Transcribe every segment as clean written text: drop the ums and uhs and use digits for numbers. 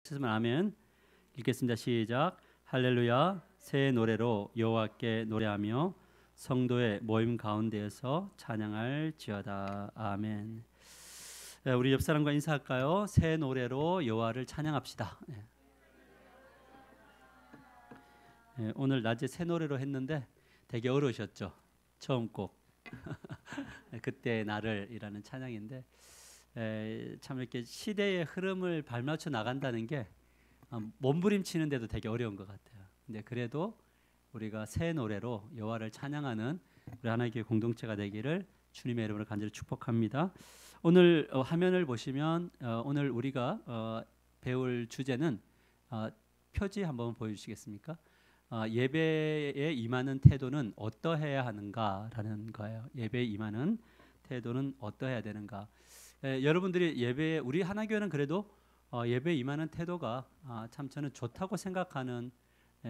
찾으면 아멘. 읽겠습니다. 시작. 할렐루야. 새 노래로 여호와께 노래하며 성도의 모임 가운데에서 찬양할지어다. 아멘. 우리 옆 사람과 인사할까요? 새 노래로 여호와를 찬양합시다. 오늘 낮에 새 노래로 했는데 되게 어려우셨죠? 처음 곡 그때 나를이라는 찬양인데 참 이렇게 시대의 흐름을 발맞춰 나간다는 게 몸부림치는데도 되게 어려운 것 같아요. 근데 그래도 우리가 새 노래로 여호와를 찬양하는 우리 하나님의 공동체가 되기를 주님의 이름으로 간절히 축복합니다. 오늘 화면을 보시면 오늘 우리가 배울 주제는 표지 한번 보여주시겠습니까? 예배에 임하는 태도는 어떠해야 하는가라는 거예요. 예배에 임하는 태도는 어떠해야 되는가? 여러분들이 예배에 우리 하나교회는 그래도 예배에 임하는 태도가 참 저는 좋다고 생각하는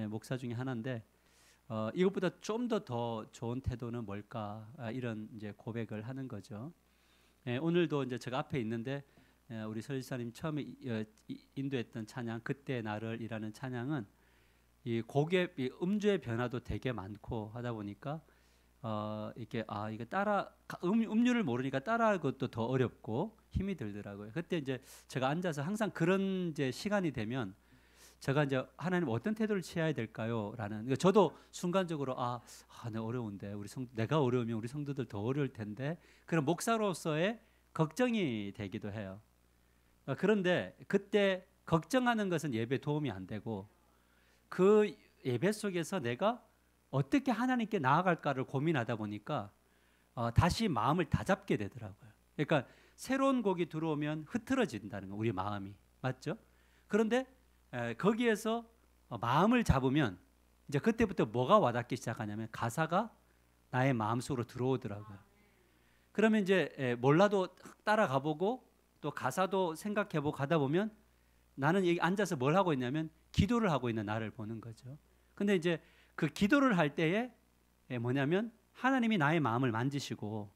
목사 중에 하나인데 이것보다 좀 더 좋은 태도는 뭘까? 이런 이제 고백을 하는 거죠. 오늘도 이제 제가 앞에 있는데 우리 설지사님 처음에 인도했던 찬양 그때 나를이라는 찬양은 이 곡의 이 음주의 변화도 되게 많고 하다 보니까 이게 이게 따라 음률을 모르니까 따라할 것도 더 어렵고 힘이 들더라고요. 그때 이제 제가 앉아서 항상 그런 이제 시간이 되면 제가 이제 하나님 어떤 태도를 취해야 될까요?라는 그러니까 저도 순간적으로 내가 어려운데 내가 어려우면 우리 성도들 더 어려울 텐데 그런 목사로서의 걱정이 되기도 해요. 그런데 그때 걱정하는 것은 예배 도움이 안 되고 그 예배 속에서 내가 어떻게 하나님께 나아갈까를 고민하다 보니까 다시 마음을 다잡게 되더라고요. 그러니까 새로운 곡이 들어오면 흐트러진다는 거 우리 마음이 맞죠? 그런데 거기에서 마음을 잡으면 이제 그때부터 뭐가 와닿기 시작하냐면 가사가 나의 마음속으로 들어오더라고요. 그러면 이제 몰라도 따라가 보고 또 가사도 생각해보고 가다 보면 나는 여기 앉아서 뭘 하고 있냐면 기도를 하고 있는 나를 보는 거죠. 근데 이제 그 기도를 할 때에 뭐냐면 하나님이 나의 마음을 만지시고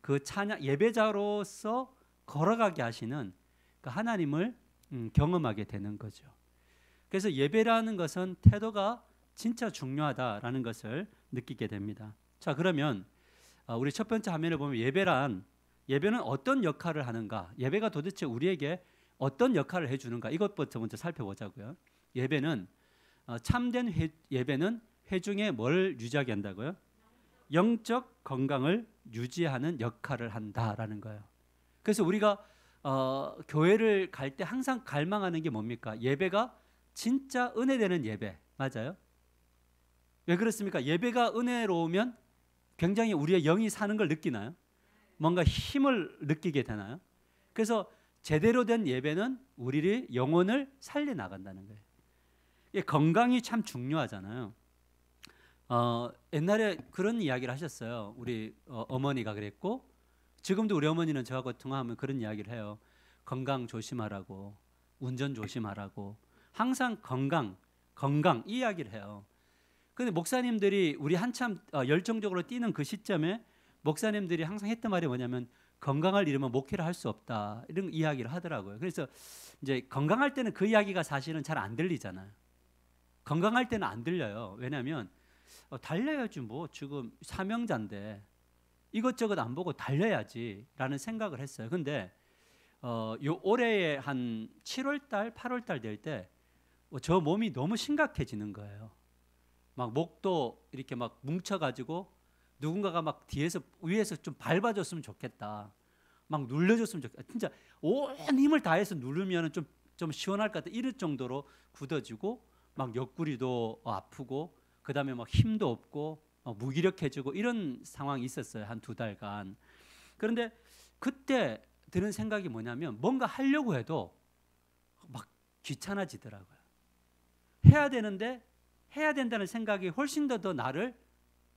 그 찬양 예배자로서 걸어가게 하시는 그 하나님을 경험하게 되는 거죠. 그래서 예배라는 것은 태도가 진짜 중요하다라는 것을 느끼게 됩니다. 자, 그러면 우리 첫 번째 화면을 보면 예배는 어떤 역할을 하는가? 예배가 도대체 우리에게 어떤 역할을 해주는가? 이것부터 먼저 살펴보자고요. 예배는 참된 예배는 회중에 뭘 유지하게 한다고요? 영적 건강을 유지하는 역할을 한다라는 거예요. 그래서 우리가 교회를 갈 때 항상 갈망하는 게 뭡니까? 예배가 진짜 은혜되는 예배 맞아요? 왜 그렇습니까? 예배가 은혜로우면 굉장히 우리의 영이 사는 걸 느끼나요? 뭔가 힘을 느끼게 되나요? 그래서 제대로 된 예배는 우리의 영혼을 살려나간다는 거예요. 건강이 참 중요하잖아요. 옛날에 그런 이야기를 하셨어요. 우리 어머니가 그랬고 지금도 우리 어머니는 저하고 통화하면 그런 이야기를 해요. 건강 조심하라고 운전 조심하라고 항상 건강 이 이야기를 해요. 그런데 목사님들이 우리 한참 열정적으로 뛰는 그 시점에 목사님들이 항상 했던 말이 뭐냐면 건강을 잃으면 목회를 할 수 없다 이런 이야기를 하더라고요. 그래서 이제 건강할 때는 그 이야기가 사실은 잘 안 들리잖아요. 건강할 때는 안 들려요. 왜냐하면 달려야지 뭐 지금 사명자인데 이것저것 안 보고 달려야지라는 생각을 했어요. 근데 요 올해에 한 7월달, 8월달 될 때 저 몸이 너무 심각해지는 거예요. 막 목도 이렇게 막 뭉쳐가지고 누군가가 막 위에서 좀 밟아줬으면 좋겠다. 막 눌러줬으면 좋겠다. 진짜 온 힘을 다해서 누르면 좀 시원할 것 같다. 이럴 정도로 굳어지고 막 옆구리도 아프고 그다음에 막 힘도 없고 무기력해지고 이런 상황이 있었어요. 한 2달간. 그런데 그때 드는 생각이 뭐냐면 뭔가 하려고 해도 막 귀찮아지더라고요. 해야 되는데 해야 된다는 생각이 훨씬 더 나를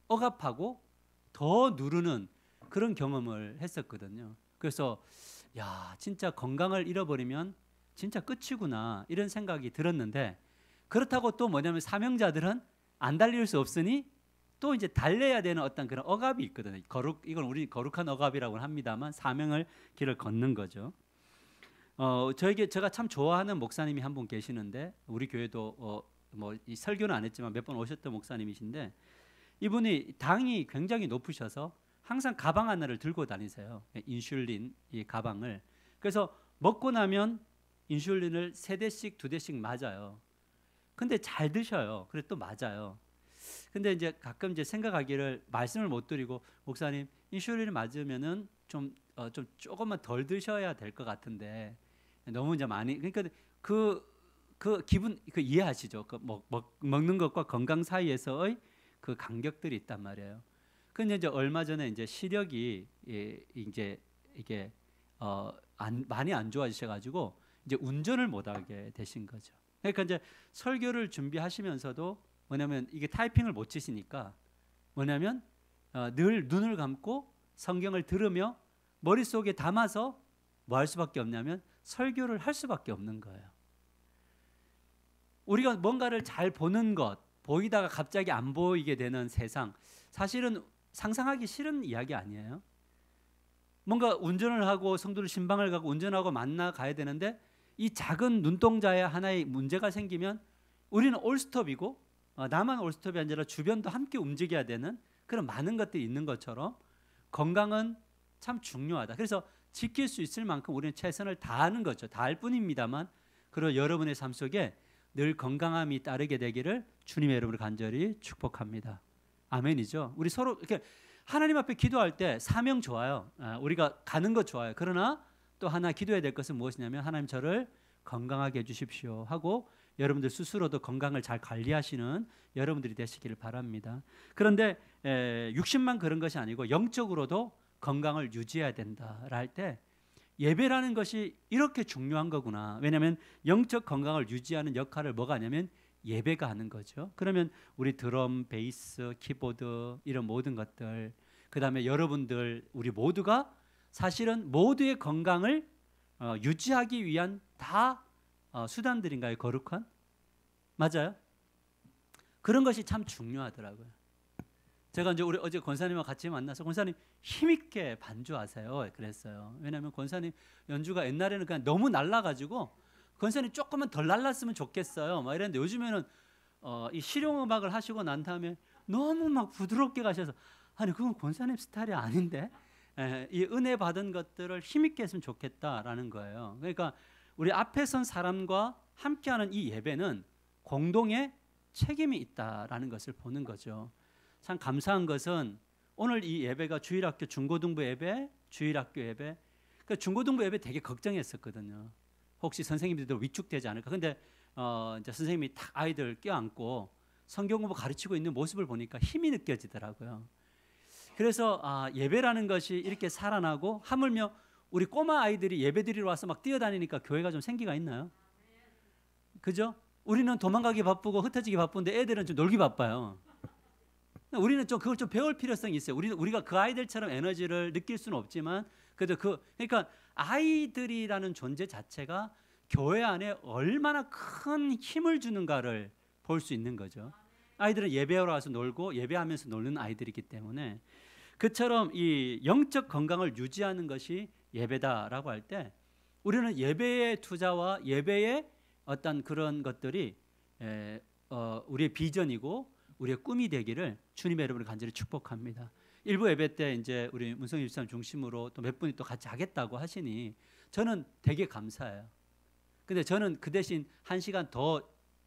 억압하고 더 누르는 그런 경험을 했었거든요. 그래서 진짜 건강을 잃어버리면 진짜 끝이구나 이런 생각이 들었는데 그렇다고 또 뭐냐면 사명자들은 안 달릴 수 없으니 또 이제 달려야 되는 어떤 그런 억압이 있거든요. 이건 우리 거룩한 억압이라고 합니다만 사명을 길을 걷는 거죠. 저에게 제가 참 좋아하는 목사님이 한 분 계시는데 우리 교회도 뭐 이 설교는 안 했지만 몇 번 오셨던 목사님이신데 이분이 당이 굉장히 높으셔서 항상 가방 하나를 들고 다니세요. 인슐린 이 가방을. 그래서 먹고 나면 인슐린을 3대씩 2대씩 맞아요. 근데 잘 드셔요. 그래 또 맞아요. 근데 이제 가끔 이제 생각하기를 말씀을 못 드리고 목사님 인슐린을 맞으면은 좀 조금만 덜 드셔야 될 것 같은데 너무 이제 많이 그러니까 그 기분 그 이해하시죠? 그 먹는 것과 건강 사이에서의 그 간격들이 있단 말이에요. 근데 이제 얼마 전에 이제 시력이 이제 이게 많이 안 좋아지셔가지고 이제 운전을 못하게 되신 거죠. 그러니까 이제 설교를 준비하시면서도 뭐냐면 이게 타이핑을 못 치시니까 뭐냐면 늘 눈을 감고 성경을 들으며 머릿속에 담아서 뭐 할 수밖에 없냐면 설교를 할 수밖에 없는 거예요. 우리가 뭔가를 잘 보는 것, 보이다가 갑자기 안 보이게 되는 세상, 사실은 상상하기 싫은 이야기 아니에요. 뭔가 운전을 하고 성도를 신방을 가고 운전하고 만나 가야 되는데 이 작은 눈동자에 하나의 문제가 생기면 우리는 올스톱이고 나만 올스톱이 아니라 주변도 함께 움직여야 되는 그런 많은 것들이 있는 것처럼 건강은 참 중요하다. 그래서 지킬 수 있을 만큼 우리는 최선을 다하는 거죠. 다할 뿐입니다만 그리고 여러분의 삶 속에 늘 건강함이 따르게 되기를 주님의 이름으로 간절히 축복합니다. 아멘이죠. 우리 서로 이렇게 하나님 앞에 기도할 때 사명 좋아요. 우리가 가는 것 좋아요. 그러나 또 하나 기도해야 될 것은 무엇이냐면 하나님 저를 건강하게 해주십시오 하고 여러분들 스스로도 건강을 잘 관리하시는 여러분들이 되시기를 바랍니다. 그런데 육신만 그런 것이 아니고 영적으로도 건강을 유지해야 된다라 할 때 예배라는 것이 이렇게 중요한 거구나. 왜냐하면 영적 건강을 유지하는 역할을 뭐가 하냐면 예배가 하는 거죠. 그러면 우리 드럼, 베이스, 키보드 이런 모든 것들 그 다음에 여러분들 우리 모두가 사실은 모두의 건강을 유지하기 위한 다 수단들인가요? 거룩한? 맞아요. 그런 것이 참 중요하더라고요. 제가 이제 우리 어제 권사님과 같이 만나서 권사님 힘있게 반주하세요. 그랬어요. 왜냐하면 권사님 연주가 옛날에는 그냥 너무 날라가지고 권사님 조금만 덜 날랐으면 좋겠어요. 막 이랬는데 요즘에는 이 실용음악을 하시고 난 다음에 너무 막 부드럽게 가셔서 아니 그건 권사님 스타일이 아닌데 이 은혜 받은 것들을 힘있게 했으면 좋겠다라는 거예요. 그러니까 우리 앞에 선 사람과 함께하는 이 예배는 공동의 책임이 있다라는 것을 보는 거죠. 참 감사한 것은 오늘 이 예배가 주일학교 중고등부 예배, 주일학교 예배. 그러니까 중고등부 예배 되게 걱정했었거든요. 혹시 선생님들도 위축되지 않을까. 근데 이제 선생님이 딱 아이들 껴안고 성경 공부 가르치고 있는 모습을 보니까 힘이 느껴지더라고요. 그래서 예배라는 것이 이렇게 살아나고 하물며 우리 꼬마 아이들이 예배 드리러 와서 막 뛰어다니니까 교회가 좀 생기가 있나요? 그죠? 우리는 도망가기 바쁘고 흩어지기 바쁜데 애들은 좀 놀기 바빠요. 우리는 좀 그걸 좀 배울 필요성이 있어요. 우리가 그 아이들처럼 에너지를 느낄 수는 없지만 그래도 그러니까 아이들이라는 존재 자체가 교회 안에 얼마나 큰 힘을 주는가를 볼 수 있는 거죠. 아이들은 예배하러 와서 놀고 예배하면서 노는 아이들이기 때문에 그처럼 이 영적 건강을 유지하는 것이 예배다라고 할 때 우리는 예배의 투자와 예배의 어떤 그런 것들이 우리의 비전이고 우리의 꿈이 되기를 주님의 이름으로 간절히 축복합니다. 일부 예배 때 이제 우리 문성희 집사님 중심으로 또 몇 분이 또 같이 하겠다고 하시니 저는 되게 감사해요. 근데 저는 그 대신 1시간 더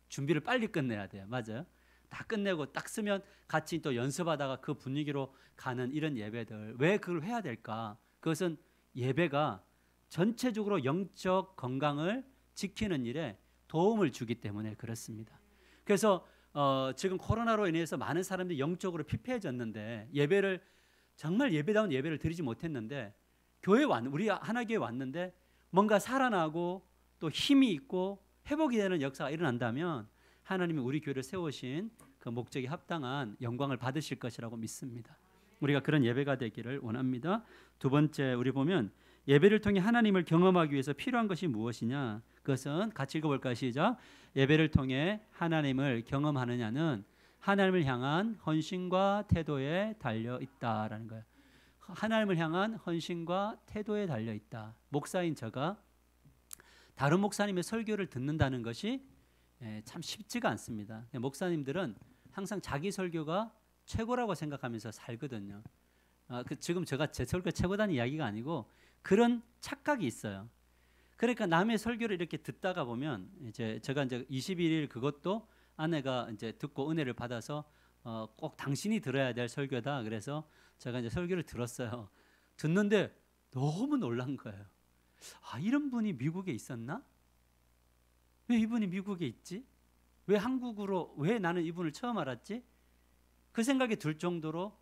준비를 빨리 끝내야 돼요. 맞아요. 다 끝내고 딱 쓰면 같이 또 연습하다가 그 분위기로 가는 이런 예배들 왜 그걸 해야 될까? 그것은 예배가 전체적으로 영적 건강을 지키는 일에 도움을 주기 때문에 그렇습니다. 그래서 지금 코로나로 인해서 많은 사람들이 영적으로 피폐해졌는데 예배를 정말 예배다운 예배를 드리지 못했는데 우리 하나교회 왔는데 뭔가 살아나고 또 힘이 있고 회복이 되는 역사가 일어난다면 하나님이 우리 교회를 세우신 그 목적에 합당한 영광을 받으실 것이라고 믿습니다. 우리가 그런 예배가 되기를 원합니다. 두 번째 우리 보면 예배를 통해 하나님을 경험하기 위해서 필요한 것이 무엇이냐? 그것은 같이 읽어볼까요? 시작. 예배를 통해 하나님을 경험하느냐는 하나님을 향한 헌신과 태도에 달려 있다라는 거예요. 하나님을 향한 헌신과 태도에 달려 있다. 목사인 제가 다른 목사님의 설교를 듣는다는 것이 참 쉽지가 않습니다. 목사님들은 항상 자기 설교가 최고라고 생각하면서 살거든요. 지금 제가 제 설교 최고다는 이야기가 아니고 그런 착각이 있어요. 그러니까 남의 설교를 이렇게 듣다가 보면 제가 이제 21일 그것도 아내가 이제 듣고 은혜를 받아서 꼭 당신이 들어야 될 설교다. 그래서 제가 이제 설교를 들었어요. 듣는데 너무 놀란 거예요. 이런 분이 미국에 있었나? 왜 이분이 미국에 있지? 왜 한국으로 왜 나는 이분을 처음 알았지? 그 생각이 들 정도로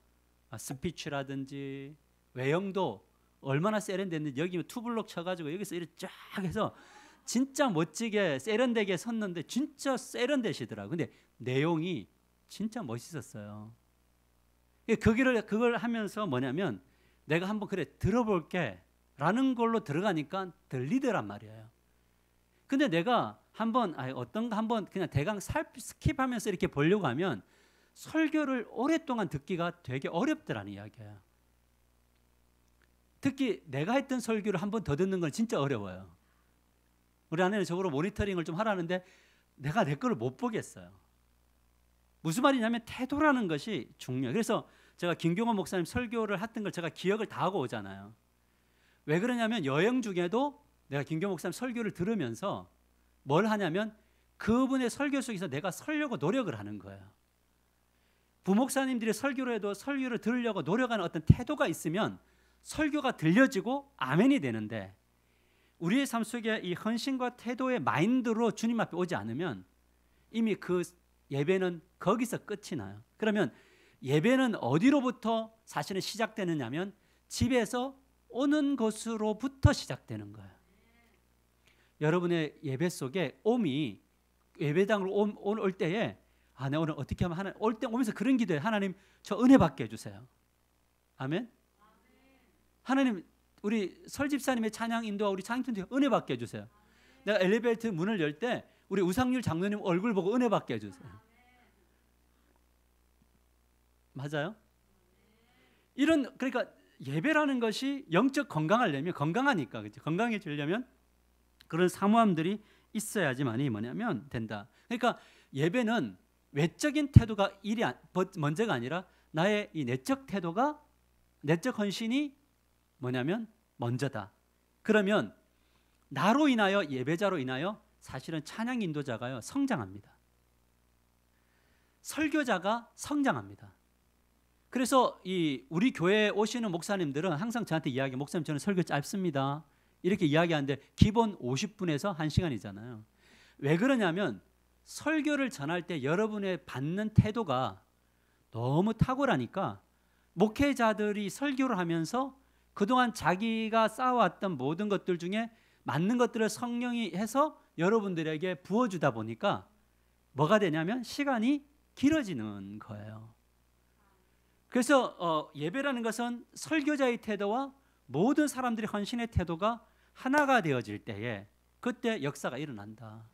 스피치라든지 외형도 얼마나 세련됐는지 여기 투블럭 쳐가지고 여기서 이렇게 쫙 해서 진짜 멋지게 세련되게 섰는데 진짜 세련되시더라고요. 근데 내용이 진짜 멋있었어요. 그걸 하면서 뭐냐면 내가 한번 그래 들어볼게 라는 걸로 들어가니까 들리더란 말이에요. 근데 내가 한번 어떤가 한번 그냥 대강 스킵하면서 이렇게 보려고 하면 설교를 오랫동안 듣기가 되게 어렵더라는 이야기예요. 특히 내가 했던 설교를 한 번 더 듣는 건 진짜 어려워요. 우리 아내는 저거로 모니터링을 좀 하라는데 내가 내 거를 못 보겠어요. 무슨 말이냐면 태도라는 것이 중요해요. 그래서 제가 김경원 목사님 설교를 했던 걸 제가 기억을 다 하고 오잖아요. 왜 그러냐면 여행 중에도 내가 김경원 목사님 설교를 들으면서 뭘 하냐면 그분의 설교 속에서 내가 서려고 노력을 하는 거예요. 부목사님들이 설교를 해도 설교를 들으려고 노력하는 어떤 태도가 있으면 설교가 들려지고 아멘이 되는데 우리의 삶 속에 이 헌신과 태도의 마인드로 주님 앞에 오지 않으면 이미 그 예배는 거기서 끝이 나요. 그러면 예배는 어디로부터 사실은 시작되느냐면 집에서 오는 것으로부터 시작되는 거예요. 여러분의 예배 속에 옴이 예배당으로 올 때에 내가 오늘 어떻게 하면 하나님 올 때 오면서 그런 기도해. 하나님 저 은혜 받게 해주세요. 아멘. 하나님 우리 설집사님의 찬양 인도와 우리 장인분들 은혜 받게 해주세요. 내가 엘리베이터 문을 열 때 우리 우상률 장로님 얼굴 보고 은혜 받게 해주세요. 맞아요? 그러니까 예배라는 것이 영적 건강하려면 건강하니까 그렇죠? 건강해지려면 그런 사모함들이 있어야지만이 뭐냐면 된다. 그러니까 예배는 외적인 태도가 먼저가 아니라 나의 이 내적 태도가 내적 헌신이 뭐냐면 먼저다. 그러면 나로 인하여 예배자로 인하여 사실은 찬양 인도자가요 성장합니다. 설교자가 성장합니다. 그래서 우리 교회에 오시는 목사님들은 항상 저한테 이야기해요. 목사님 저는 설교 짧습니다. 이렇게 이야기하는데 기본 50분에서 1시간이잖아요. 왜 그러냐면 설교를 전할 때 여러분의 받는 태도가 너무 탁월하니까 목회자들이 설교를 하면서 그동안 자기가 쌓아왔던 모든 것들 중에 맞는 것들을 성령이 해서 여러분들에게 부어주다 보니까 뭐가 되냐면 시간이 길어지는 거예요. 그래서 예배라는 것은 설교자의 태도와 모든 사람들의 헌신의 태도가 하나가 되어질 때에 그때 역사가 일어난다.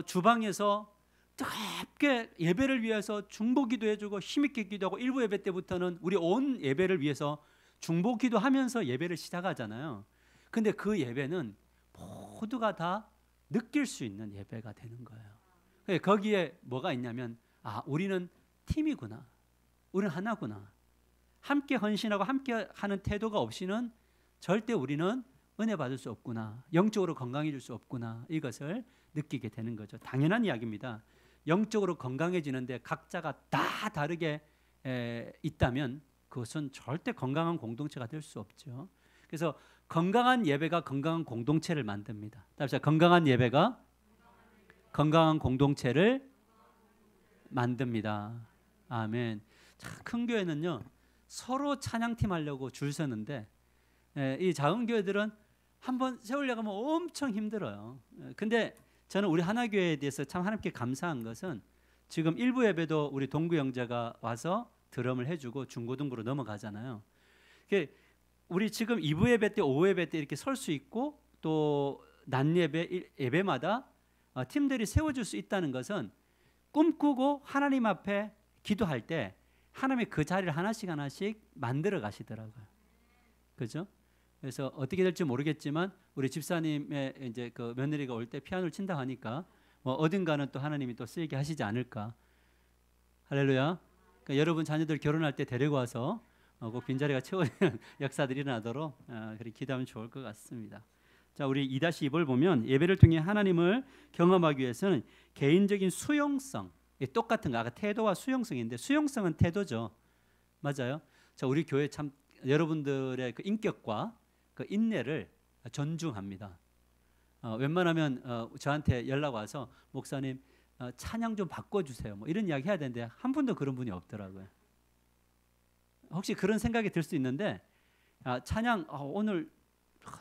주방에서 뜨겁게 예배를 위해서 중보기도 해주고 힘있게 기도하고 일부 예배 때부터는 우리 온 예배를 위해서 중보기도 하면서 예배를 시작하잖아요. 근데 그 예배는 모두가 다 느낄 수 있는 예배가 되는 거예요. 거기에 뭐가 있냐면 우리는 팀이구나. 우리는 하나구나. 함께 헌신하고 함께 하는 태도가 없이는 절대 우리는 은혜 받을 수 없구나. 영적으로 건강해질 수 없구나. 이것을 느끼게 되는 거죠. 당연한 이야기입니다. 영적으로 건강해지는데 각자가 다 다르게 있다면 그것은 절대 건강한 공동체가 될 수 없죠. 그래서 건강한 예배가 건강한 공동체를 만듭니다. 다시 건강한 예배가 건강한 공동체를 만듭니다. 아멘. 큰 교회는요 서로 찬양팀 하려고 줄 서는데 이 작은 교회들은 한번 세우려고 하면 엄청 힘들어요. 근데 저는 우리 하나교회에 대해서 참 하나님께 감사한 것은 지금 일부 예배도 우리 동구 형제가 와서 드럼을 해주고 중고등부로 넘어가잖아요. 우리 지금 2부 예배 때 오후 예배 때 이렇게 설 수 있고 또 낮 예배마다 팀들이 세워줄 수 있다는 것은 꿈꾸고 하나님 앞에 기도할 때 하나님이 그 자리를 하나씩 만들어 가시더라고요. 그죠? 그래서 어떻게 될지 모르겠지만 우리 집사님의 이제 그 며느리가 올 때 피아노를 친다 하니까 뭐 어딘가는 또 하나님이 또 쓰이게 하시지 않을까. 할렐루야. 그러니까 여러분 자녀들 결혼할 때 데리고 와서 그 빈자리가 채워지는 역사들이 일어나도록 그렇게 기도하면 좋을 것 같습니다. 자, 우리 2-2을 보면 예배를 통해 하나님을 경험하기 위해서는 개인적인 수용성, 똑같은 거 아까 태도와 수용성인데 수용성은 태도죠. 맞아요. 자, 우리 교회 참 여러분들의 그 인격과 그 인내를 존중합니다. 웬만하면 저한테 연락 와서 목사님 찬양 좀 바꿔주세요. 뭐 이런 이야기 해야 되는데 한 분도 그런 분이 없더라고요. 혹시 그런 생각이 들 수 있는데 찬양 오늘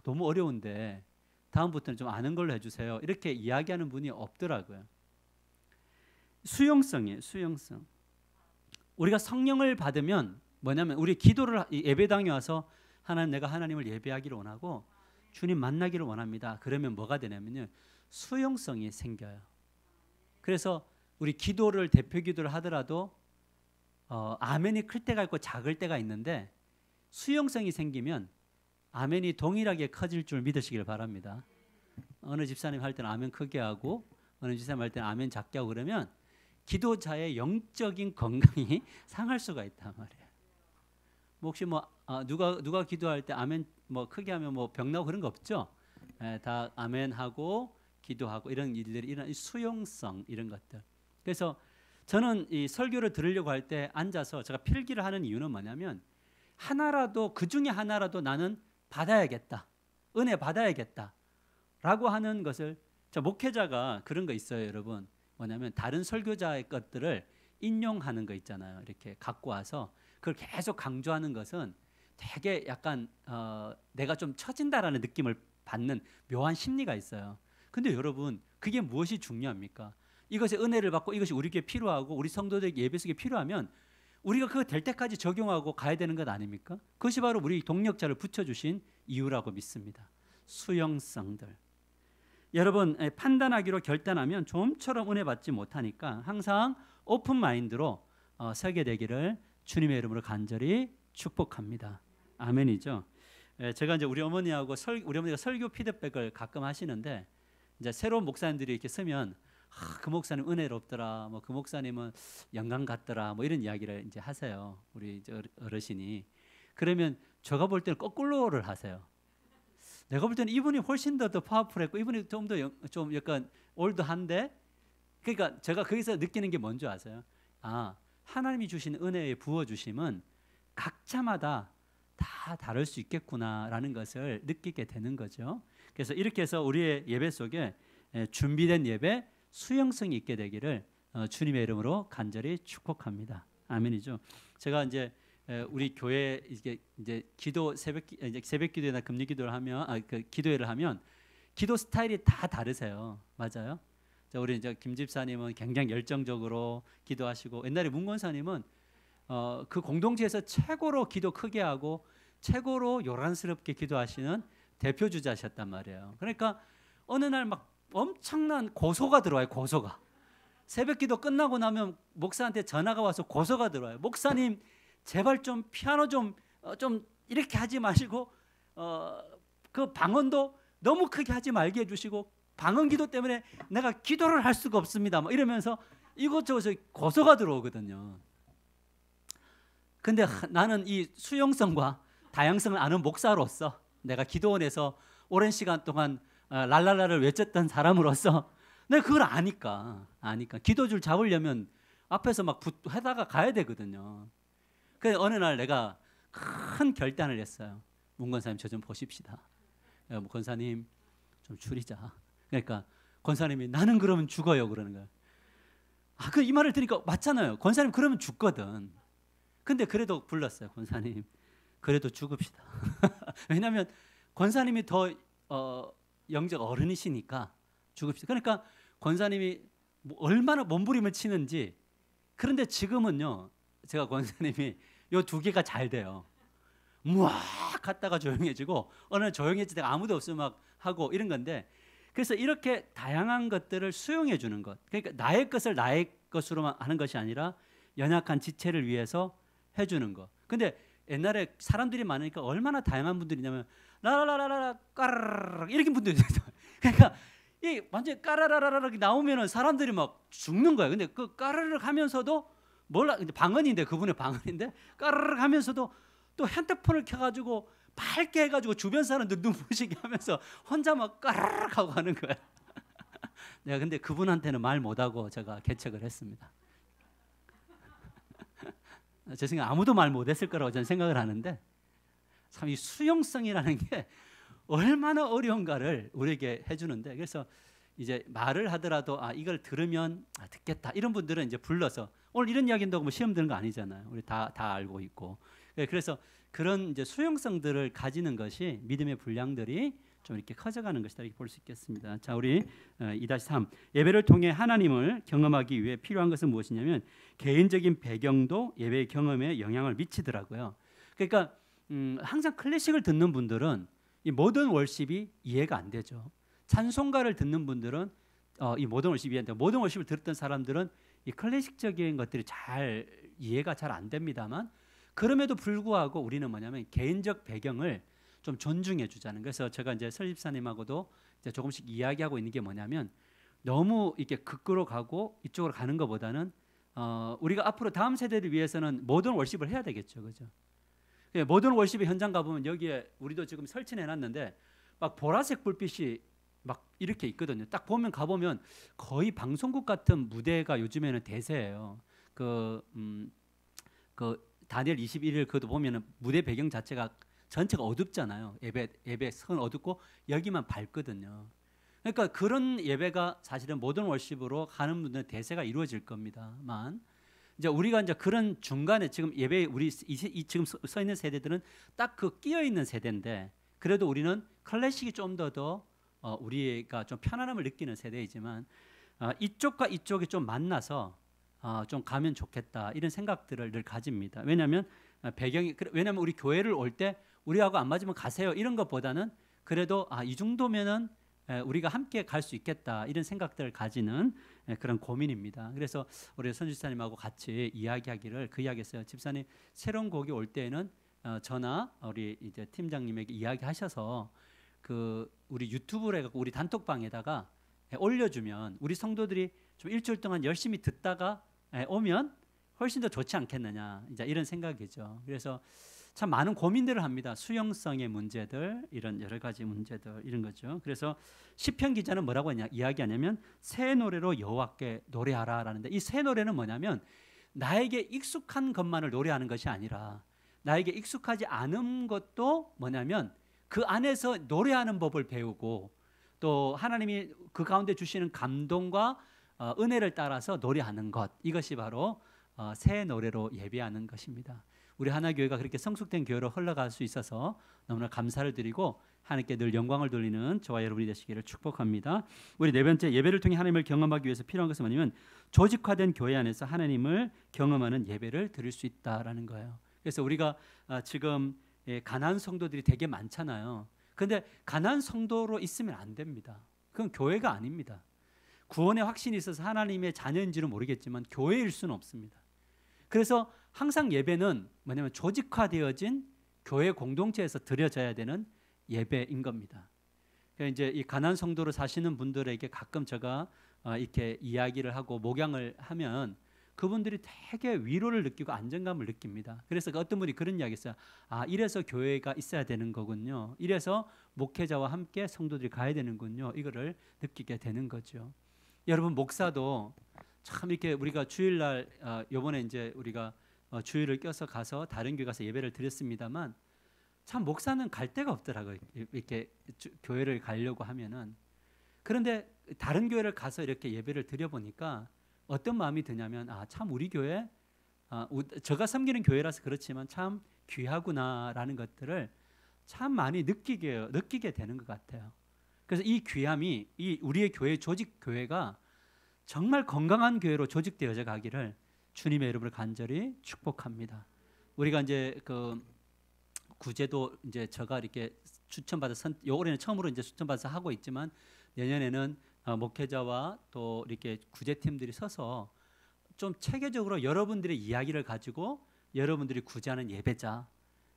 너무 어려운데 다음부터는 좀 아는 걸로 해주세요. 이렇게 이야기하는 분이 없더라고요. 수용성이에요. 수용성. 우리가 성령을 받으면 뭐냐면 우리 기도를 예배당에 와서 하나님 내가 하나님을 예배하기를 원하고 주님 만나기를 원합니다. 그러면 뭐가 되냐면요. 수용성이 생겨요. 그래서 우리 기도를 대표 기도를 하더라도 아멘이 클 때가 있고 작을 때가 있는데 수용성이 생기면 아멘이 동일하게 커질 줄 믿으시길 바랍니다. 어느 집사님 할 때는 아멘 크게 하고 어느 집사님 할 때는 아멘 작게 하고 그러면 기도자의 영적인 건강이 상할 수가 있단 말이에요. 뭐 혹시 뭐 누가 기도할 때 아멘 뭐 크게 하면 뭐 병 나고 그런 거 없죠? 다 아멘 하고 기도하고 이런 일들이 이런 수용성 이런 것들. 그래서 저는 이 설교를 들으려고 할 때 앉아서 제가 필기를 하는 이유는 뭐냐면 하나라도 그 중에 하나라도 나는 받아야겠다. 은혜 받아야겠다. 라고 하는 것을 목회자가 그런 거 있어요, 여러분. 뭐냐면 다른 설교자의 것들을 인용하는 거 있잖아요. 이렇게 갖고 와서 그걸 계속 강조하는 것은 되게 약간 내가 좀 처진다라는 느낌을 받는 묘한 심리가 있어요. 근데 여러분 그게 무엇이 중요합니까? 이것의 은혜를 받고 이것이 우리에게 필요하고 우리 성도들에게 예배 속에 필요하면 우리가 그거 될 때까지 적용하고 가야 되는 것 아닙니까? 그것이 바로 우리 동력자를 붙여주신 이유라고 믿습니다. 수용성들. 여러분 판단하기로 결단하면 좀처럼 은혜 받지 못하니까 항상 오픈 마인드로 서게 되기를 주님의 이름으로 간절히 축복합니다. 아멘이죠. 제가 이제 우리 어머니하고 우리 어머니가 설교 피드백을 가끔 하시는데 이제 새로운 목사님들이 이렇게 쓰면 그 목사님 은혜롭더라, 뭐 그 목사님은 영광 같더라, 뭐 이런 이야기를 이제 하세요. 우리 이제 어르신이. 그러면 제가 볼 때는 거꾸로를 하세요. 내가 볼 때는 이분이 훨씬 더 파워풀했고 이분이 좀 더 좀 약간 올드한데, 그러니까 제가 거기서 느끼는 게 뭔지 아세요? 하나님이 주신 은혜의 부어 주심은 각자마다 다 다를 수 있겠구나라는 것을 느끼게 되는 거죠. 그래서 이렇게 해서 우리의 예배 속에 준비된 예배, 수용성이 있게 되기를 주님의 이름으로 간절히 축복합니다. 아멘이죠. 제가 이제 우리 교회 이제 기도 새벽 기도나 금요 기도를 하면 그 기도회를 하면 기도 스타일이 다 다르세요. 맞아요. 자, 우리 이제 김 집사님은 굉장히 열정적으로 기도하시고 옛날에 문 권사님은 그 공동체에서 최고로 기도 크게 하고 최고로 요란스럽게 기도하시는 대표 주자셨단 말이에요. 그러니까 어느 날 막 엄청난 고소가 들어와요. 고소가. 새벽 기도 끝나고 나면 목사한테 전화가 와서 고소가 들어와요. 목사님 제발 좀 피아노 좀 이렇게 하지 마시고 그 방언도 너무 크게 하지 말게 해주시고 방언 기도 때문에 내가 기도를 할 수가 없습니다. 뭐 이러면서 이것저것 고소가 들어오거든요. 근데 나는 이 수용성과 다양성을 아는 목사로서 내가 기도원에서 오랜 시간 동안 랄랄라를 외쳤던 사람으로서 내가 그걸 아니까 기도줄 잡으려면 앞에서 막 해다가 가야 되거든요. 그래서 어느 날 내가 큰 결단을 했어요. 문 권사님 저 좀 보십시다. 권사님 좀 줄이자. 그러니까 권사님이 나는 그러면 죽어요 그러는 거예요. 그 이 말을 들으니까 맞잖아요. 권사님 그러면 죽거든. 근데 그래도 불렀어요. 권사님 그래도 죽읍시다. 왜냐하면 권사님이 더 영적 어른이시니까 죽읍시다. 그러니까 권사님이 얼마나 몸부림을 치는지. 그런데 지금은요 제가 권사님이 요 두 개가 잘 돼요. 무악 갔다가 조용해지고 어느 날 조용해지다가 아무도 없으면 막 하고 이런 건데, 그래서 이렇게 다양한 것들을 수용해 주는 것, 그러니까 나의 것을 나의 것으로만 하는 것이 아니라 연약한 지체를 위해서 해주는 것. 근데 옛날에 사람들이 많으니까 얼마나 다양한 분들이냐면 라라라라라 까르르 이렇게 분들이 있어요. 그러니까 이 완전 까라라라라 나오면은 사람들이 막 죽는 거예요. 근데 그 까르르 하면서도 몰라 방언인데 그분의 방언인데 까르르 하면서도 또 핸드폰을 켜가지고 밝게 해가지고 주변 사람들 눈부시게 하면서 혼자 막 까르르 하고 하는 거예요. 내가 근데 그분한테는 말 못하고 제가 개척을 했습니다. 제 생각에 아무도 말 못했을 거라고 저는 생각을 하는데 참 이 수용성이라는 게 얼마나 어려운가를 우리에게 해주는데 그래서 이제 말을 하더라도 이걸 들으면 듣겠다 이런 분들은 이제 불러서 오늘 이런 이야기 한다고 뭐 시험 드는 거 아니잖아요. 우리 다 알고 있고 그래서 그런 이제 수용성들을 가지는 것이 믿음의 분량들이 좀 이렇게 커져가는 것이다 이렇게 볼 수 있겠습니다. 자, 우리 2-3 예배를 통해 하나님을 경험하기 위해 필요한 것은 무엇이냐면 개인적인 배경도 예배 경험에 영향을 미치더라고요. 그러니까 항상 클래식을 듣는 분들은 이 모던 월십이 이해가 안 되죠. 찬송가를 듣는 분들은 이 모던 월십이 이해가 안 돼요. 모던 월십을 들었던 사람들은 이 클래식적인 것들이 잘 이해가 잘 안 됩니다만 그럼에도 불구하고 우리는 뭐냐면 개인적 배경을 좀 존중해 주자는. 그래서 제가 이제 설집사님하고도 이제 조금씩 이야기하고 있는 게 뭐냐면 너무 이렇게 극으로 가고 이쪽으로 가는 것보다는 우리가 앞으로 다음 세대를 위해서는 모던 월십을 해야 되겠죠, 그죠? 모던 월십의 현장 가보면 여기에 우리도 지금 설치해놨는데 막 보라색 불빛이 막 이렇게 있거든요. 딱 보면 가보면 거의 방송국 같은 무대가 요즘에는 대세예요. 그 다니엘 21일 그것도 보면은 무대 배경 자체가 전체가 어둡잖아요. 예배 선 어둡고 여기만 밝거든요. 그러니까 그런 예배가 사실은 모던 월십으로 가는 분들은 대세가 이루어질 겁니다만 이제 우리가 이제 그런 중간에 지금 예배 우리 지금 서 있는 세대들은 딱 그 끼어 있는 세대인데 그래도 우리는 클래식이 좀 더 우리가 좀 편안함을 느끼는 세대이지만 이쪽과 이쪽이 좀 만나서 좀 가면 좋겠다 이런 생각들을 늘 가집니다. 왜냐하면 왜냐하면 우리 교회를 올 때 우리하고 안 맞으면 가세요 이런 것보다는 그래도 이 정도면은 우리가 함께 갈 수 있겠다 이런 생각들을 가지는 그런 고민입니다. 그래서 우리 선지사님하고 같이 이야기하기를 그 이야기했어요. 집사님 새로운 곡이 올 때에는 저나 우리 이제 팀장님에게 이야기하셔서 그 우리 유튜브로 해갖고 우리 단톡방에다가 올려주면 우리 성도들이 좀 일주일 동안 열심히 듣다가 오면 훨씬 더 좋지 않겠느냐 이제 이런 생각이죠. 그래서 참 많은 고민들을 합니다. 수용성의 문제들 이런 여러 가지 문제들 이런 거죠. 그래서 시편 기자는 뭐라고 이야기하냐면 새 노래로 여호와께 노래하라라는데 이 새 노래는 뭐냐면 나에게 익숙한 것만을 노래하는 것이 아니라 나에게 익숙하지 않은 것도 뭐냐면 그 안에서 노래하는 법을 배우고 또 하나님이 그 가운데 주시는 감동과 은혜를 따라서 노래하는 것 이것이 바로 새 노래로 예배하는 것입니다. 우리 하나교회가 그렇게 성숙된 교회로 흘러갈 수 있어서 너무나 감사를 드리고 하나님께 늘 영광을 돌리는 저와 여러분이 되시기를 축복합니다. 우리 네 번째 예배를 통해 하나님을 경험하기 위해서 필요한 것은 뭐냐면 조직화된 교회 안에서 하나님을 경험하는 예배를 드릴 수 있다라는 거예요. 그래서 우리가 지금 가난한 성도들이 되게 많잖아요. 그런데 가난한 성도로 있으면 안 됩니다. 그건 교회가 아닙니다. 구원의 확신이 있어서 하나님의 자녀인지는 모르겠지만 교회일 수는 없습니다. 그래서 항상 예배는 뭐냐면 조직화되어진 교회 공동체에서 드려져야 되는 예배인 겁니다. 그러니까 이제 이 가난한 성도로 사시는 분들에게 가끔 제가 이렇게 이야기를 하고 목양을 하면 그분들이 되게 위로를 느끼고 안정감을 느낍니다. 그래서 어떤 분이 그런 이야기 했어요. 이래서 교회가 있어야 되는 거군요. 이래서 목회자와 함께 성도들이 가야 되는군요. 이거를 느끼게 되는 거죠. 여러분 목사도 참 이렇게 우리가 주일날 이번에 이제 우리가 주일을 껴서 가서 다른 교회 가서 예배를 드렸습니다만 참 목사는 갈 데가 없더라고요. 이렇게 교회를 가려고 하면은. 그런데 다른 교회를 가서 이렇게 예배를 드려보니까 어떤 마음이 드냐면 참 우리 교회 제가 섬기는 교회라서 그렇지만 참 귀하구나라는 것들을 참 많이 느끼게 되는 것 같아요. 그래서 이 귀함이 이 우리의 교회 조직 교회가 정말 건강한 교회로 조직되어져 가기를 주님의 이름으로 간절히 축복합니다. 우리가 이제 그 구제도 이제 제가 이렇게 추천받아서 올해는 처음으로 이제 추천받아서 하고 있지만 내년에는 목회자와 또 이렇게 구제팀들이 서서 좀 체계적으로 여러분들의 이야기를 가지고 여러분들이 구제하는 예배자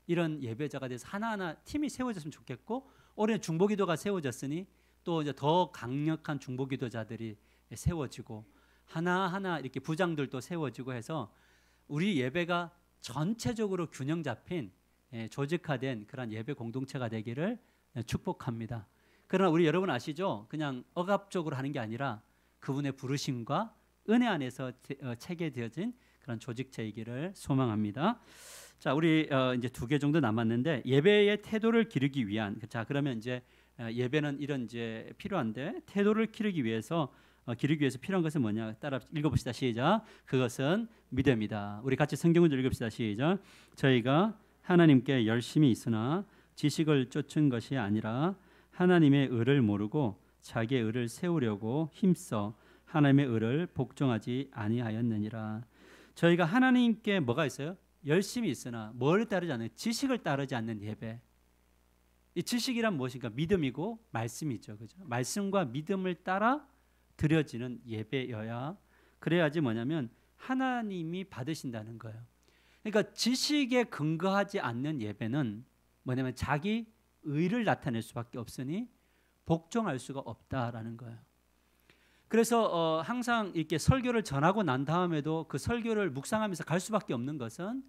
이런 예배자가 돼서 하나하나 팀이 세워졌으면 좋겠고, 올해 중보기도가 세워졌으니 또 이제 더 강력한 중보기도자들이 세워지고 하나하나 이렇게 부장들도 세워지고 해서 우리 예배가 전체적으로 균형 잡힌 조직화된 그런 예배 공동체가 되기를 축복합니다. 그러나 우리 여러분 아시죠? 그냥 억압적으로 하는 게 아니라 그분의 부르심과 은혜 안에서 체계되어진 그런 조직체이기를 소망합니다. 자, 우리 이제 2개 정도 남았는데, 예배의 태도를 기르기 위한, 자 그러면 이제 예배는 이런 이제 필요한데, 태도를 기르기 위해서 필요한 것은 뭐냐? 따라 읽어봅시다. 시작. 그것은 믿음이다. 우리 같이 성경을 읽읍시다. 시작. 저희가 하나님께 열심히 있으나 지식을 쫓은 것이 아니라 하나님의 의를 모르고 자기의 의를 세우려고 힘써 하나님의 의를 복종하지 아니하였느니라. 저희가 하나님께 뭐가 있어요? 열심히 있으나 뭘 따르지 않는, 지식을 따르지 않는 예배. 이 지식이란 무엇인가? 믿음이고 말씀이죠. 그죠? 말씀과 믿음을 따라 드려지는 예배여야, 그래야지 뭐냐면 하나님이 받으신다는 거예요. 그러니까 지식에 근거하지 않는 예배는 뭐냐면 자기 의를 나타낼 수밖에 없으니 복종할 수가 없다라는 거예요. 그래서 항상 이렇게 설교를 전하고 난 다음에도 그 설교를 묵상하면서 갈 수밖에 없는 것은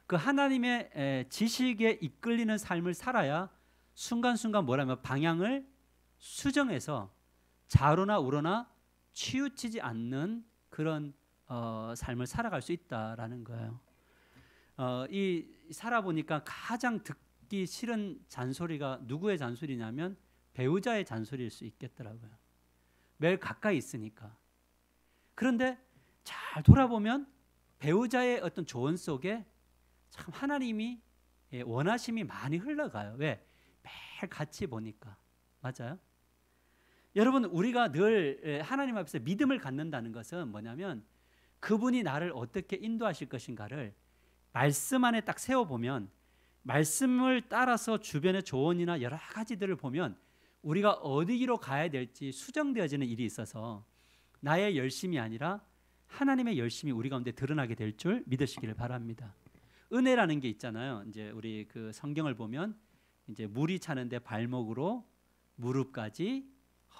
그 하나님의 지식에 이끌리는 삶을 살아야 순간순간 뭐라면 방향을 수정해서 좌로나 우로나 치우치지 않는 그런 삶을 살아갈 수 있다라는 거예요. 이 살아보니까 가장 듣기 싫은 잔소리가 누구의 잔소리냐면 배우자의 잔소리일 수 있겠더라고요. 매일 가까이 있으니까. 그런데 잘 돌아보면 배우자의 어떤 조언 속에 참 하나님이 원하심이 많이 흘러가요. 왜? 매일 같이 보니까. 맞아요? 여러분, 우리가 늘 하나님 앞에서 믿음을 갖는다는 것은 뭐냐면 그분이 나를 어떻게 인도하실 것인가를 말씀 안에 딱 세워보면, 말씀을 따라서 주변의 조언이나 여러 가지들을 보면 우리가 어디로 가야 될지 수정되어지는 일이 있어서 나의 열심이 아니라 하나님의 열심이 우리 가운데 드러나게 될 줄 믿으시기를 바랍니다. 은혜라는 게 있잖아요. 이제 우리 그 성경을 보면 이제 물이 차는데 발목으로 무릎까지,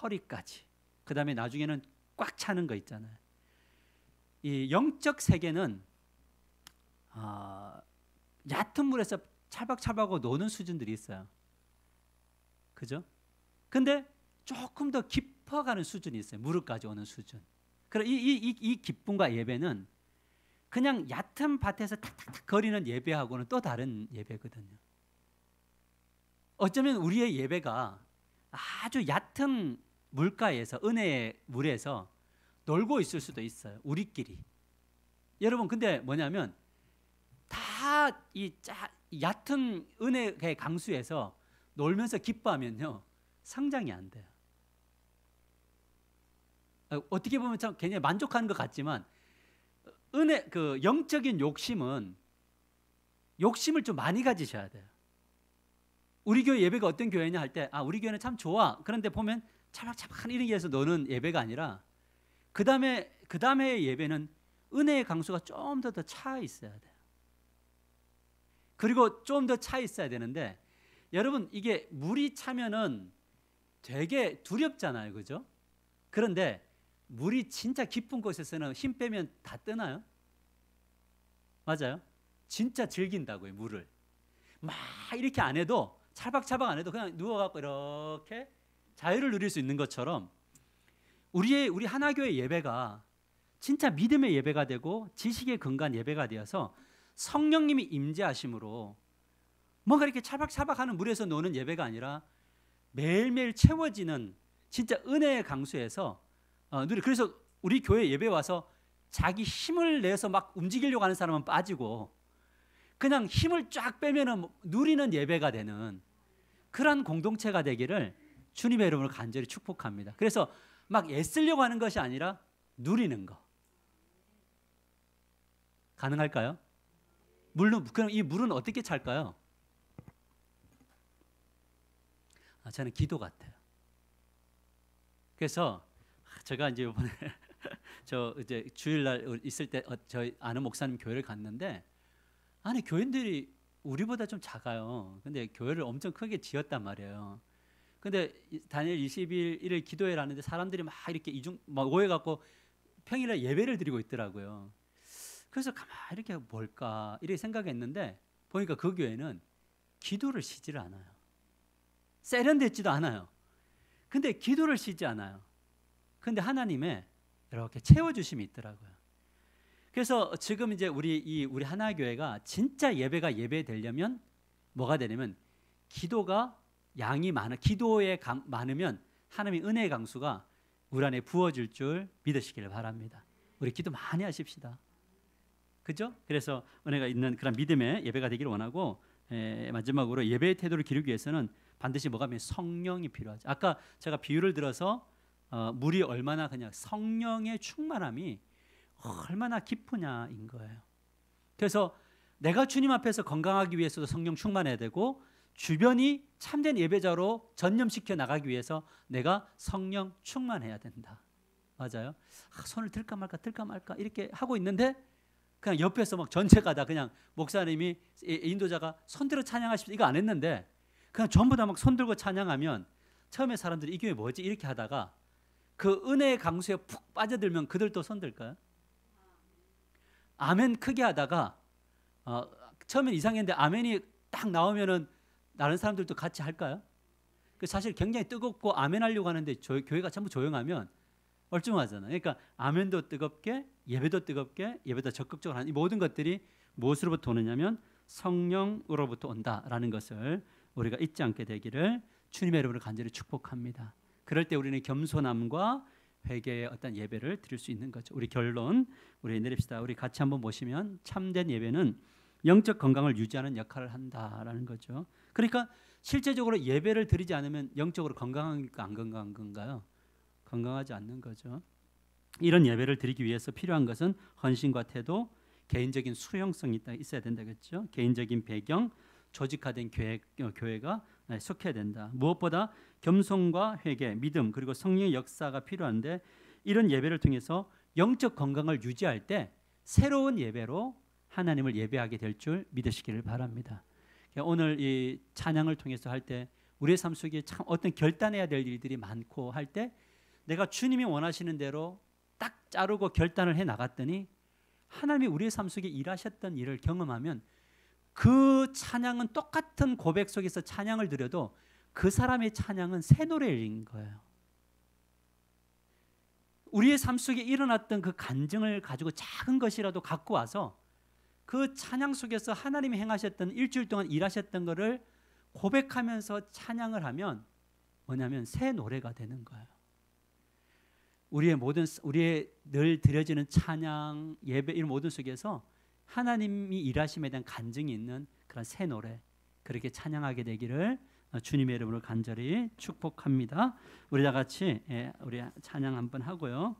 허리까지, 그 다음에 나중에는 꽉 차는 거 있잖아요. 이 영적 세계는 얕은 물에서 찰박찰박하고 노는 수준들이 있어요. 그죠? 근데 조금 더 깊어가는 수준이 있어요. 무릎까지 오는 수준. 그럼 이 기쁨과 예배는 그냥 얕은 밭에서 탁탁탁 거리는 예배하고는 또 다른 예배거든요. 어쩌면 우리의 예배가 아주 얕은 물가에서, 은혜의 물에서 놀고 있을 수도 있어요. 우리끼리. 여러분, 근데 뭐냐면 다 이 얕은 은혜의 강수에서 놀면서 기뻐하면요, 성장이 안 돼요. 어떻게 보면 참 굉장히 만족하는 것 같지만, 은혜, 그 영적인 욕심을 좀 많이 가지셔야 돼요. 우리 교회 예배가 어떤 교회냐 할 때, 우리 교회는 참 좋아. 그런데 보면 차박차박한 이런 데서 노는 예배가 아니라 그 다음에 예배는 은혜의 강수가 좀 더 차 있어야 돼요. 그리고 좀 더 차 있어야 되는데, 여러분, 이게 물이 차면은 되게 두렵잖아요. 그죠? 그런데 물이 진짜 깊은 곳에서는 힘 빼면 다 뜨나요? 맞아요? 진짜 즐긴다고요, 물을. 막 이렇게 안 해도, 찰박찰박 안 해도 그냥 누워갖고 이렇게 자유를 누릴 수 있는 것처럼 우리 하나교회 예배가 진짜 믿음의 예배가 되고 지식에 근거한 예배가 되어서 성령님이 임재하심으로 뭔가 이렇게 찰박찰박하는 물에서 노는 예배가 아니라 매일매일 채워지는 진짜 은혜의 강수에서 그래서 우리 교회 예배 와서 자기 힘을 내서 막 움직이려고 하는 사람은 빠지고 그냥 힘을 쫙 빼면은 누리는 예배가 되는 그런 공동체가 되기를 주님의 이름으로 간절히 축복합니다. 그래서 막 애쓰려고 하는 것이 아니라 누리는 거. 가능할까요? 물론 그럼 이 물은 어떻게 찰까요? 저는 기도 같아요. 그래서 제가 이제 이번에 저 이제 주일날 있을 때 저희 아는 목사님 교회를 갔는데, 안에 교인들이 우리보다 좀 작아요. 근데 교회를 엄청 크게 지었단 말이에요. 근데 다니엘 21일을 기도회를 하는데 사람들이 막 이렇게 막 모여갖고 평일에 예배를 드리고 있더라고요. 그래서 가만히 이렇게 뭘까 이렇게 생각했는데 보니까 그 교회는 기도를 쉬지를 않아요. 세련됐지도 않아요. 근데 기도를 쉬지 않아요. 근데 하나님의 이렇게 채워주심이 있더라고요. 그래서 지금 이제 우리 하나교회가 진짜 예배가 예배되려면 뭐가 되냐면 기도가 양이 기도에 많으면 하나님의 은혜의 강수가 우리 안에 부어질 줄 믿으시기를 바랍니다. 우리 기도 많이 하십시다. 그죠? 그래서 은혜가 있는 그런 믿음의 예배가 되기를 원하고, 마지막으로 예배의 태도를 기르기 위해서는 반드시 뭐가 하면 성령이 필요하죠. 아까 제가 비유를 들어서 물이 얼마나 그냥 성령의 충만함이 얼마나 깊으냐인 거예요. 그래서 내가 주님 앞에서 건강하기 위해서도 성령 충만해야 되고, 주변이 참된 예배자로 전념시켜 나가기 위해서 내가 성령 충만해야 된다. 맞아요. 손을 들까 말까 이렇게 하고 있는데 그냥 옆에서 막 전체가 다 그냥 목사님이 인도자가 손들어 찬양하십시오 이거 안 했는데 그냥 전부 다 막 손들고 찬양하면 처음에 사람들이 이 교회 뭐지 이렇게 하다가 그 은혜의 강수에 푹 빠져들면 그들도 손들까요? 아멘 크게 하다가 처음엔 이상했는데 아멘이 딱 나오면은 다른 사람들도 같이 할까요? 사실 굉장히 뜨겁고 아멘 하려고 하는데 교회가 전부 조용하면 얼쩡하잖아요. 그러니까 아멘도 뜨겁게 예배도 뜨겁게 예배도 적극적으로 하는 이 모든 것들이 무엇으로부터 오느냐면 성령으로부터 온다라는 것을 우리가 잊지 않게 되기를 주님의 이름으로 간절히 축복합니다. 그럴 때 우리는 겸손함과 회개의 어떤 예배를 드릴 수 있는 거죠. 우리 결론 우리 내립시다. 우리 같이 한번 보시면 참된 예배는 영적 건강을 유지하는 역할을 한다라는 거죠. 그러니까 실제적으로 예배를 드리지 않으면 영적으로 건강한가 안 건강한 건가요? 건강하지 않는 거죠. 이런 예배를 드리기 위해서 필요한 것은 헌신과 태도, 개인적인 수용성이 있어야 된다겠죠. 개인적인 배경, 조직화된 교회가 속해야 된다. 무엇보다 겸손과 회개, 믿음 그리고 성령의 역사가 필요한데 이런 예배를 통해서 영적 건강을 유지할 때 새로운 예배로 하나님을 예배하게 될 줄 믿으시기를 바랍니다. 오늘 이 찬양을 통해서 할 때 우리의 삶 속에 참 어떤 결단해야 될 일들이 많고 할 때 내가 주님이 원하시는 대로 딱 자르고 결단을 해 나갔더니 하나님이 우리의 삶 속에 일하셨던 일을 경험하면 그 찬양은 똑같은 고백 속에서 찬양을 드려도 그 사람의 찬양은 새 노래인 거예요. 우리의 삶 속에 일어났던 그 간증을 가지고 작은 것이라도 갖고 와서 그 찬양 속에서 하나님이 행하셨던 일주일 동안 일하셨던 것을 고백하면서 찬양을 하면 뭐냐면 새 노래가 되는 거예요. 우리의 늘 드려지는 찬양, 예배 이런 모든 속에서 하나님이 일하심에 대한 간증이 있는 그런 새 노래 그렇게 찬양하게 되기를 주님의 이름으로 간절히 축복합니다. 우리 다 같이 우리 찬양 한번 하고요.